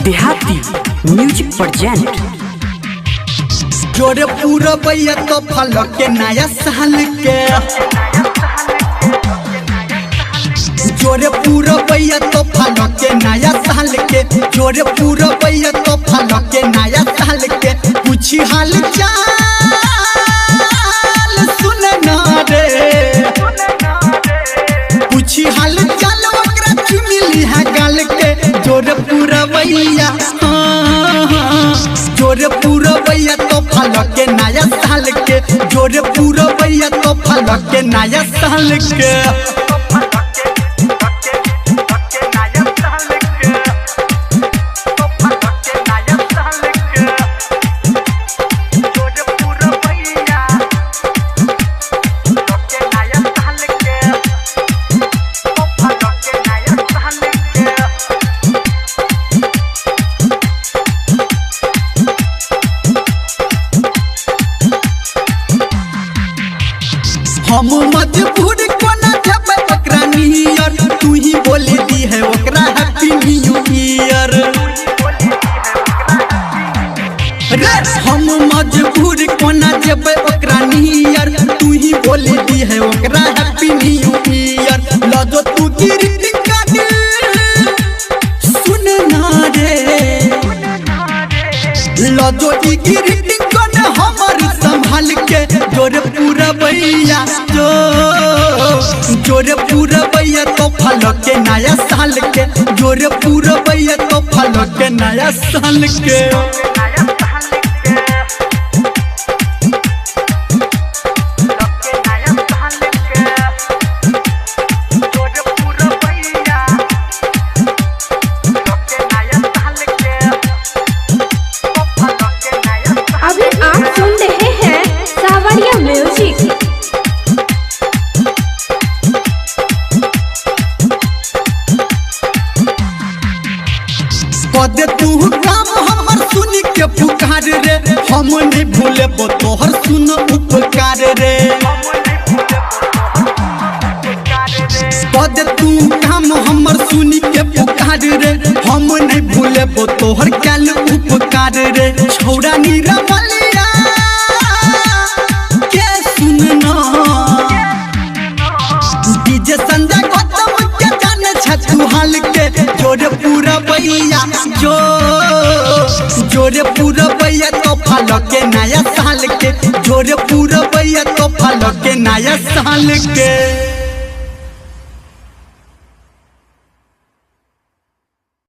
देहाती music present. जोरे पूरा भैया तो फल के नया साल के, जोरे पूरा भैया तो फल के नया साल के, जोरे पूरा भैया तो फल के नया साल के। पूछी हाल चाल सुन ना रे, पूछी हाल चाल ओकरा चुमिली है गाल के। जोरे पूरा भैया जोरे पूरा भैया तो फल के नया साल के, जोरे पूरा भैया तो फल के नया साल के। हम मजबूर कोना देबै ओकरा नियर, तू ही बोले दी है ओकरा हैप्पी न्यू ईयर रे। हम मजबूर कोना देबै ओकरा नियर, तू ही बोले दी है ओकरा हैप्पी न्यू ईयर। लजो तू गिरती काट सुन ना रे, लजो ई गिरती कोन हमर संभाल के। जोरे पूरा भैया जोरे पूरा भैया तो फल के नया साल के, जोरे पूरा भैया तो फल के नया साल के। अभी आप सुन रहे हैं सावरिया म्यूजिक। पदे तू काम हमर सुन के पुकार रे, हम नहीं भूले तोहर सुन उपकार रे। पदे तू काम हमर सुन के पुकार रे, हम नहीं भूले तोहर कैल उपकार रे। छौड़ा नीरा बलिया के सुनना, डीजे संजय गौतम के जाने छतु हाल के। जोरे पूरा भैया जोरे पूरा भैया तो फल के नया साल के, जोरे पूरा भैया तो फल के नया साल के।